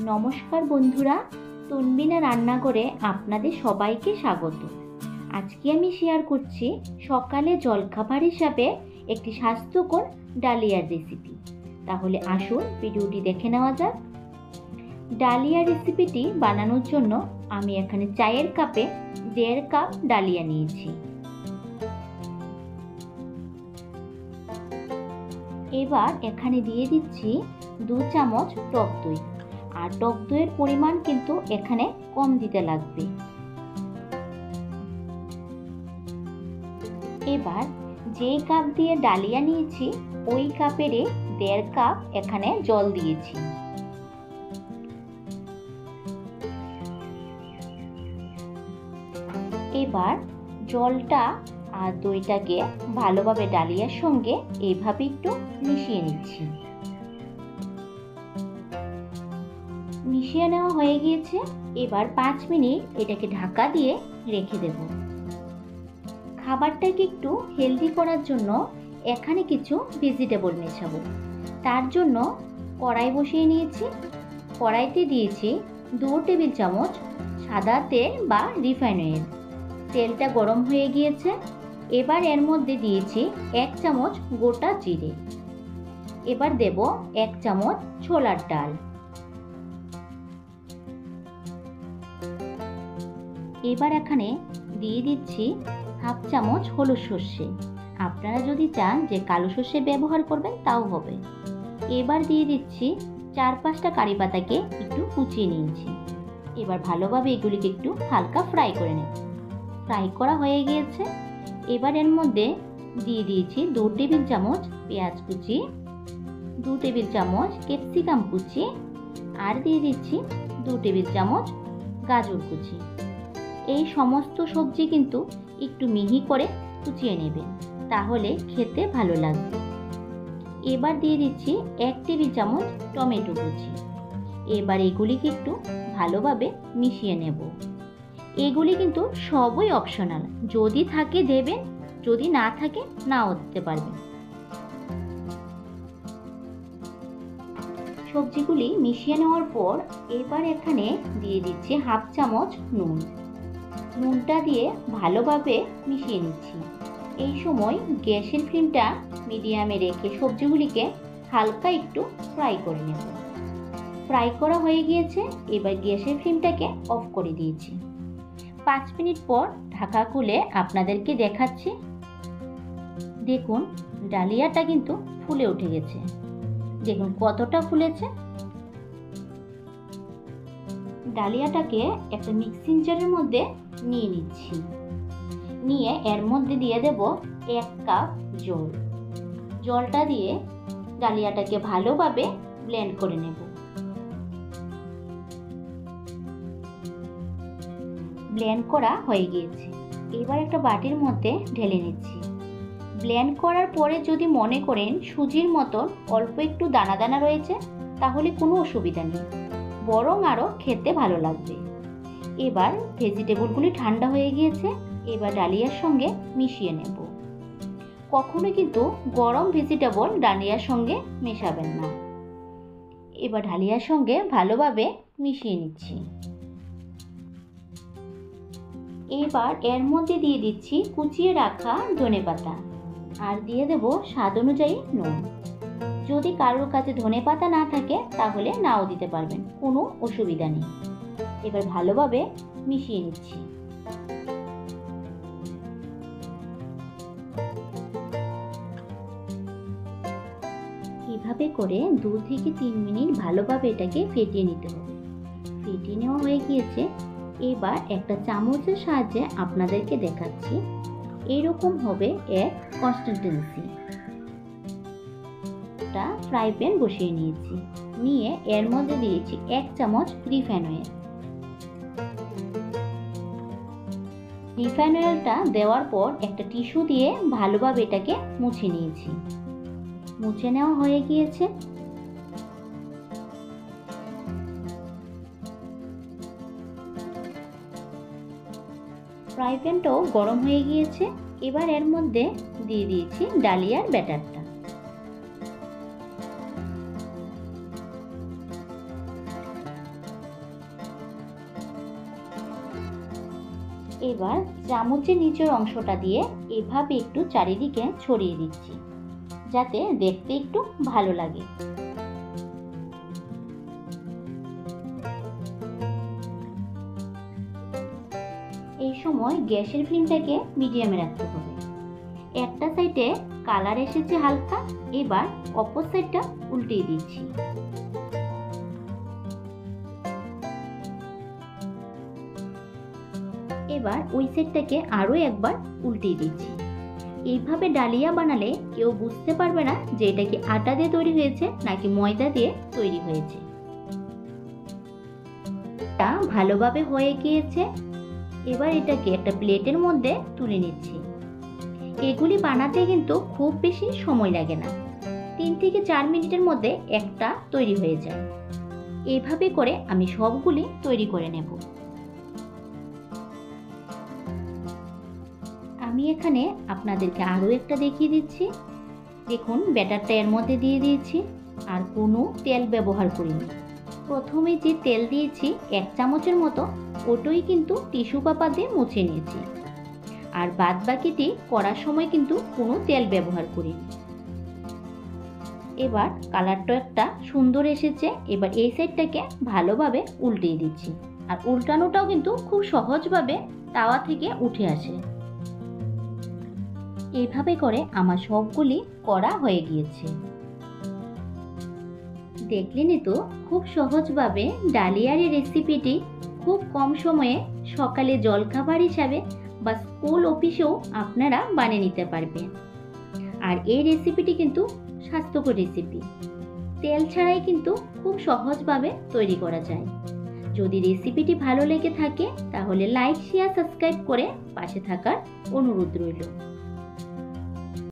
নমস্কার বন্ধুরা, তনবিনা রান্নাঘরে আপনাদের সবাইকে স্বাগত। আজকে আমি শেয়ার করছি সকালে জলখাবার হিসাবে একটি স্বাস্থ্যকর ডালিয়ার রেসিপি। তাহলে আসুন ভিডিওটি দেখে নেওয়া যাক। ডালিয়া রেসিপিটি বানানোর জন্য আমি এখানে চায়ের কাপে 1.5 কাপ ডালিয়া নিয়েছি। এবার এখানে দিয়ে দিচ্ছি 2 চামচ টক দই। আর টক দইয়ের পরিমাণ কিন্তু এখানে কম দিতে লাগবে। এবার যে কাপ দিয়ে ডালিয়া নিয়েছি ওই কাপেরই 1.5 কাপ এখানে জল দিয়েছি। এবার জলটা আর দইটাকে ভালোভাবে ডালিয়ার সঙ্গে এইভাবে একটু মিশিয়ে নিচ্ছি। মিশিয়ে নেওয়া হয়ে গিয়েছে। এবার 5 মিনিট এটাকে ঢাকা দিয়ে রেখে দেব। খাবারটাকে একটু হেলদি করার জন্য এখানে কিছু ভেজিটেবল মেশাবো। তার জন্য কড়াই বসিয়ে নিয়েছি। কড়াইতে দিয়েছি 2 টেবিল চামচ সাদা তেল বা রিফাইন অয়েল। তেলটা গরম হয়ে গিয়েছে। এবার এর মধ্যে দিয়েছি 1 চামচ গোটা জিরে। এবার দেব 1 চামচ ছোলার ডাল। এবার এখানে দিয়ে দিচ্ছি 1/2 চামচ হলুদ সর্ষে। আপনারা যদি চান যে কালো সর্ষে ব্যবহার করবেন তাও হবে। এবার দিয়ে দিচ্ছি 4-5টা কারি পাতাকে একটু কুচিয়ে নিয়েছি। এবার ভালোভাবে এগুলিকে একটু হালকা ফ্রাই করে নেব। ফ্রাই করা হয়ে গিয়েছে। এবার এর মধ্যে দিয়ে দিয়েছি 2 টেবিল চামচ পেঁয়াজ কুচি, 2 টেবিল চামচ ক্যাপসিকাম কুচি, আর দিয়ে দিচ্ছি 2 টেবিল চামচ গাজর কুচি। এই সমস্ত সবজি কিন্তু একটু মিহি করে কুচিয়ে নেবেন, তাহলে খেতে ভালো লাগবে। এবার দিয়ে দিচ্ছি 1 টেবিল চামচ টমেটো কুচি। এবার এগুলিকে একটু ভালোভাবে মিশিয়ে নেব। এগুলি কিন্তু সবই অপশনাল, যদি থাকে দেবেন, যদি না থাকে নাও দিতে পারবেন। সবজিগুলি মিশিয়ে নেওয়ার পর এবার এখানে দিয়ে দিচ্ছি 1/2 চামচ নুন। নুনটা দিয়ে ভালোভাবে মিশিয়ে নিচ্ছি। এই সময় গ্যাসের ফ্লেমটা মিডিয়ামে রেখে সবজিগুলিকে হালকা একটু ফ্রাই করে নেব। ফ্রাই করা হয়ে গিয়েছে। এবার গ্যাসের ফ্লেমটাকে অফ করে দিয়েছি। 5 মিনিট পর ঢাকা খুলে আপনাদেরকে দেখাচ্ছি। দেখুন ডালিয়াটা কিন্তু ফুলে উঠে গেছে। দেখুন কতটা ফুলেছে। ডালিয়াটাকে একটা মিক্সিং জারের মধ্যে নিয়ে নিচ্ছি। নিয়ে এর মধ্যে দিয়ে দেব 1 কাপ জল। জলটা দিয়ে ডালিয়াটাকে ভালোভাবে ব্লেন্ড করে নেব। ব্লেন্ড করা হয়ে গিয়েছে। এবার একটা বাটির মধ্যে ঢেলে নিচ্ছি। ব্লেন্ড করার পরে যদি মনে করেন সুজির মতন অল্প একটু দানা দানা রয়েছে, তাহলে কোনো অসুবিধা নেই, বরং আরও খেতে ভালো লাগবে। এবার ভেজিটেবলগুলি ঠান্ডা হয়ে গিয়েছে। এবার ডালিয়ার সঙ্গে মিশিয়ে নেব। কখনো কিন্তু গরম ভেজিটেবল ডালিয়ার সঙ্গে মেশাবেন না। এবার ডালিয়ার সঙ্গে ভালোভাবে মিশিয়ে নিচ্ছি। এবার এর মধ্যে দিয়ে দিচ্ছি কুচিয়ে রাখা ধনেপাতা, আর দিয়ে দেব স্বাদ অনুযায়ী নুন। যদি কারোর কাছে ধনেপাতা না থাকে তাহলে নাও দিতে পারবেন, কোনো অসুবিধা নেই। এবার ভালোভাবে মিশিয়ে নিচ্ছি। এভাবে করে 2 থেকে 3 মিনিট ভালোভাবে এটাকে ফেটিয়ে নিতে হবে। ফেটিয়ে নেওয়া হয়ে গিয়েছে। এবার একটা চামচের সাহায্যে আপনাদেরকে দেখাচ্ছি। এরকম হবে এক কনসিস্টেন্সি। একটা ফ্রাই প্যান বসিয়ে নিয়েছি। নিয়ে এর মধ্যে দিয়েছি 1 চামচ রিফাইন অয়েল। রিফাইন অয়েলটা দেওয়ার পর একটা টিস্যু দিয়ে ভালোভাবে এটাকে মুছে নিয়েছি। মুছে নেওয়া হয়ে গিয়েছে। ফ্রাই প্যানটাও গরম হয়ে গিয়েছে। এবার এর মধ্যে দিয়ে দিয়েছি ডালিয়ার ব্যাটারটা। এবার চামচের নিচের অংশটা দিয়ে এভাবে একটু চারিদিকে ছড়িয়ে দিচ্ছি, যাতে দেখতে একটু ভালো লাগে। এই সময় গ্যাসের ফ্লেমটাকে মিডিয়ামে রাখতে হবে। একটা সাইডে কালার এসেছে হালকা, এবার অপর সাইডটা উল্টিয়ে দিচ্ছি। এবার ওই সাইডটাকে আরও একবার উল্টিয়ে দিচ্ছি। এইভাবে ডালিয়া বানালে কেউ বুঝতে পারবে না যে এটা কি আটা দিয়ে তৈরি হয়েছে নাকি ময়দা দিয়ে তৈরি হয়েছে। এটা ভালোভাবে হয়ে গিয়েছে। এবার এটাকে একটা প্লেটের মধ্যে তুলে নিচ্ছি। এগুলি বানাতে কিন্তু খুব বেশি সময় লাগে না, 3 থেকে 4 মিনিটের মধ্যে একটা তৈরি হয়ে যায়। এইভাবে করে আমি সবগুলি তৈরি করে নেব। আমি এখানে আপনাদেরকে আরও একটা দেখিয়ে দিচ্ছি। দেখুন, ব্যাটারটা এর মধ্যে দিয়ে দিয়েছি আর কোনো তেল ব্যবহার করিনি। প্রথমে যে তেল দিয়েছি 1 চামচের মতো, ওটাই কিন্তু টিস্যু পেপার দিয়ে মুছে নিয়েছি। আর বাদ বাকিটি করার সময় কিন্তু কোনো তেল ব্যবহার করিনি। এবার কালারটা একটা সুন্দর এসেছে। এবার এই সাইডটাকে ভালোভাবে উল্টিয়ে দিচ্ছি। আর উল্টানোটাও কিন্তু খুব সহজভাবে তাওয়া থেকে উঠে আসে। এইভাবে করে আমার সবগুলি করা হয়ে গিয়েছে। দেখলেনই তো, খুব সহজভাবে ডালিয়ার এই রেসিপিটি খুব কম সময়ে সকালে জলখাবার হিসাবে বা স্কুল অফিসেও আপনারা বানিয়ে নিতে পারবেন। আর এই রেসিপিটি কিন্তু স্বাস্থ্যকর রেসিপি, তেল ছাড়াই কিন্তু খুব সহজভাবে তৈরি করা যায়। যদি রেসিপিটি ভালো লেগে থাকে তাহলে লাইক, শেয়ার, সাবস্ক্রাইব করে পাশে থাকার অনুরোধ রইল।